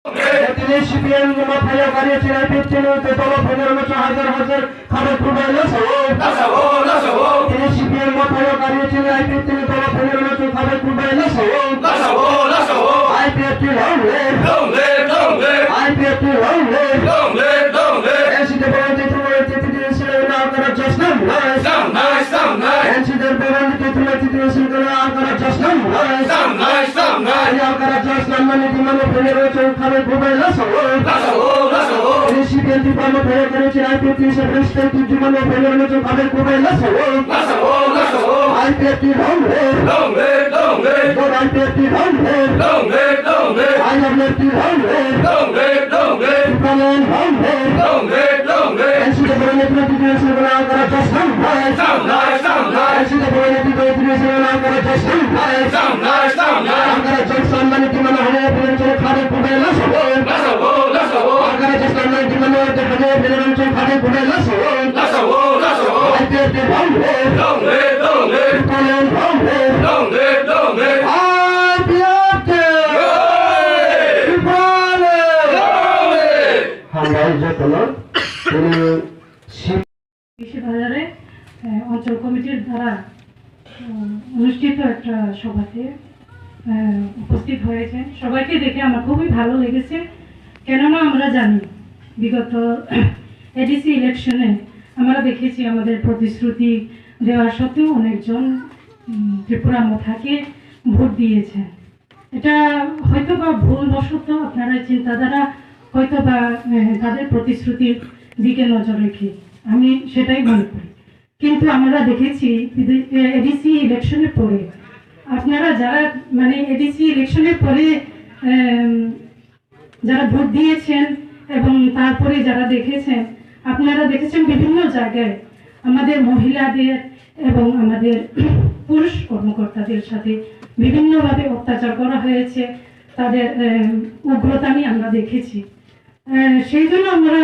তিনি সিপিএম মাথায় গাড়িয়েছেন আইপিএফটিতে দল ফেনের মতো হাজার হাজার খাবে খুঁড়াইল তিনি সিপিএম মাথায় গাড়িয়েছেন আইপিএফটিতে দল ফেনের মতো খাবে খুঁড়াইল আইপিএফটি আইপিএফটি এনসিতে বলতে তুমি ছিল আপনারা জশ্ন এনসিদের বলতে তুমি ছিল আপনারা জশ্ন আপনারা জশ্ন মানে মানে ফেনের মতো খাবে খুঁড়াইল সিপিএম ডিপার্টমেন্ট ফেলে করেছেন আইপিএফটি হিসেবে রেজিস্ট্রেটিভ জীবনে ফেনের মতো খাবে খুঁড়াইল IPFT IPFT I have left you hungry. Come on, hungry. And she the boy that you do is when I'm gonna just hungry. And she the boy that you do is when I'm gonna just hungry. I'm gonna just somebody to my head and to the party to the last of all. I'm gonna just somebody to my head and to the party to the last of all. I get you hungry. Come on, hungry. বাজারে অঞ্চল কমিটির দ্বারা অনুষ্ঠিত একটা সভাতে উপস্থিত হয়েছেন। সবাইকে দেখে আমার খুবই ভালো লেগেছে, কেননা আমরা জানি বিগত এডিসি ইলেকশনে আমরা দেখেছি আমাদের প্রতিশ্রুতি দেওয়া সত্ত্বেও অনেকজন ত্রিপুরা মথাকে ভোট দিয়েছেন। এটা হয়তো বা ভুলবশত আপনারা চিন্তাধারা হয়তো বা তাদের প্রতিশ্রুতির দিকে নজর রেখে আমি সেটাই মনে করি। কিন্তু আমরা দেখেছি এডিসি ইলেকশনের পরে আপনারা যারা মানে এডিসি ইলেকশনের পরে যারা ভোট দিয়েছেন এবং তারপরে যারা দেখেছেন, আপনারা দেখেছেন বিভিন্ন জায়গায় আমাদের মহিলাদের এবং আমাদের পুরুষ কর্মকর্তাদের সাথে বিভিন্নভাবে অত্যাচার করা হয়েছে, তাদের উগ্রতামি আমরা দেখেছি। সেই জন্য আমরা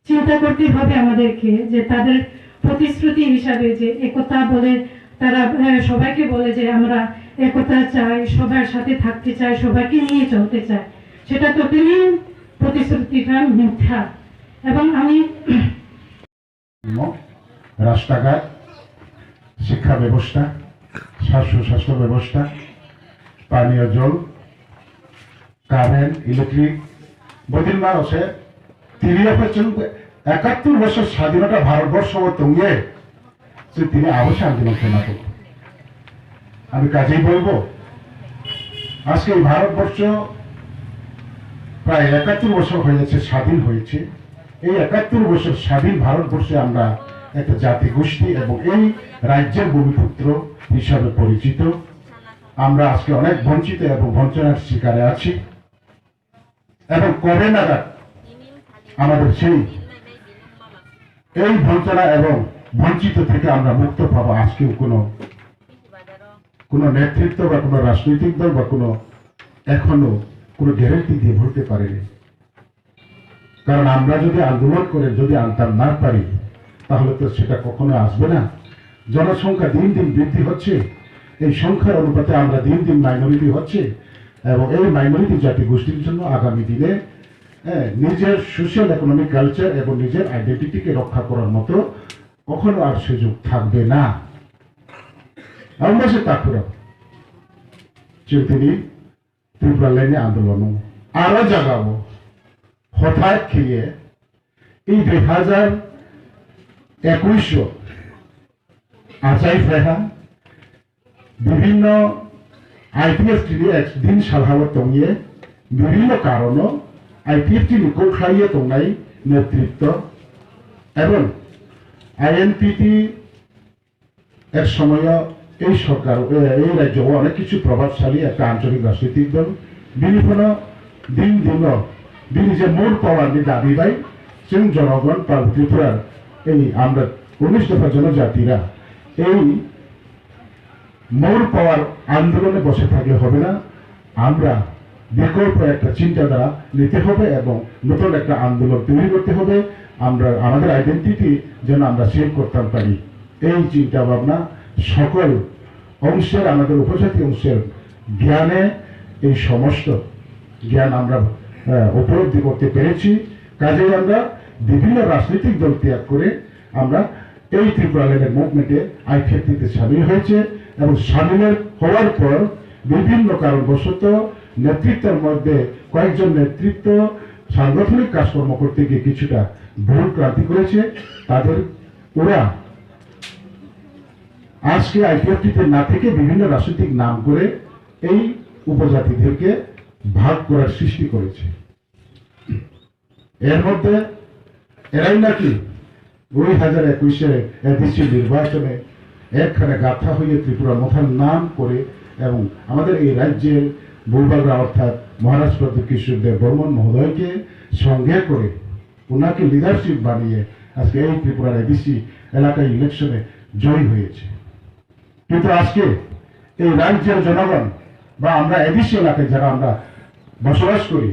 চিন্তা করতে হবে আমাদেরকে যে তাদের প্রতিশ্রুতি হিসাবে যে একতা বলে তারা সবাইকে বলে যে আমরা একতা চাই, সবার সাথে থাকতে চাই, সবাইকে নিয়ে চলতে চাই, সেটা টোটালি প্রতিশ্রুতিটা মিথ্যা। এবং আমি রাস্তাঘাট, শিক্ষা ব্যবস্থা, স্বাস্থ্য ব্যবস্থা, পানীয় জল, কারেন্ট, ইলেকট্রিক বদিনবার আছে 71 বছর স্বাধীনতা ভারতবর্ষ তঙ্গে যে তিনি আবশ্যক আন্দোলন খেলাতো। আমি কাজেই বলবো আজকে এই ভারতবর্ষ প্রায় 71 বছর হয়ে যাচ্ছে স্বাধীন হয়েছে। এই 71 বছর স্বাধীন ভারতবর্ষে আমরা একটা জাতি গোষ্ঠী এবং এই রাজ্যের ভূমিপুত্র হিসাবে পরিচিত। আমরা আজকে অনেক বঞ্চিত এবং বঞ্চনার শিকারে আছি এবং কবে নাগাদ আমাদের সেই এই বঞ্চনা এবং বঞ্চিত থেকে আমরা মুক্ত পাবো, আজকেও কোনো নেতৃত্ব বা কোনো রাজনৈতিক দল বা এখনো কোনো গ্যারেন্টি দিয়ে বলতে পারেনি। কারণ আমরা যদি আন্দোলন করে যদি আনতে না পারি তাহলে তো সেটা কখনো আসবে না। জনসংখ্যা দিন দিন বৃদ্ধি হচ্ছে, এই সংখ্যার অনুপাতে আমরা দিন দিন মাইনরিটি হচ্ছে এবং এই মাইনরিটি জাতি গোষ্ঠীর জন্য আগামী দিনে নিজের সোশ্যাল ইকোনমিক কালচার এবং নিজের আইডেন্টিটিকে রক্ষা করার মতো কখনো আর সুযোগ থাকবে না। আমরা সে তাকুরা তিনি ত্রিপুরা লাইনে আন্দোলন আরো জাগাবো হঠাৎ খেয়ে এই 2021 আচাই ফেহা বিভিন্ন আইপিএফ টিনি একদিন সালহাবত তঙ্গিয়ে বিভিন্ন কারণ আইপিএফ টিনি কৌখাইয়ে তংনাই নেতৃত্ব এবং আইএনপিটি এক সময় এই সরকার এই রাজ্য অনেক কিছু প্রভাবশালী একটা আঞ্চলিক রাজনৈতিক দল বিভিন্ন দিন দিন যে মোড় পাওয়ার দাবি পাই जों জনগণ ত্রিপুরার এই আমরা 19 দফা জনজাতিরা এই মোড় পাওয়ার আন্দোলনে বসে থাকলে হবে না। আমরা বিকল্প একটা চিন্তাধারা নিতে হবে এবং নতুন একটা আন্দোলন তৈরি করতে হবে। আমরা আমাদের আইডেন্টিটি যেন আমরা সেভ করতে পারি, এই চিন্তা ভাবনা সকল অংশের আমাদের উপজাতি অংশের জ্ঞানে এই সমস্ত জ্ঞান আমরা উপলব্ধি করতে পেরেছি। কাজেই আমরা বিভিন্ন রাজনৈতিক দল ত্যাগ করে আমরা এই ত্রিপুরা ল্যান্ডের মুভমেন্টে আইপিএফটিতে সামিল হয়েছে এবং সামিল হওয়ার পর বিভিন্ন কারণবশত নেতৃত্বের মধ্যে কয়েকজন নেতৃত্ব সাংগঠনিক কাজকর্ম করতে গিয়ে কিছুটা ভুল ক্রান্তি করেছে। ওরা আজকে আইপিএফটিতে না থেকে বিভিন্ন রাজনৈতিক নাম করে এই উপজাতিদেরকে ভাগ করার সৃষ্টি করেছে। এর মধ্যে এরাই নাকি 2021 এডিসি নির্বাচনে একখানে গাথা হয়ে ত্রিপুরা মথার নাম করে এবং আমাদের এই রাজ্যের ভূভাগরা অর্থাৎ মহারাজ প্রদীপ কিশোর দেব বর্মন মহোদয়কে সঙ্গে করে ওনাকে লিডারশিপ বানিয়ে আজকে এই ত্রিপুরার এডিসি এলাকায় ইলেকশনে জয়ী হয়েছে। কিন্তু আজকে এই রাজ্যের জনগণ বা আমরা এডিসি এলাকায় যারা আমরা বসবাস করি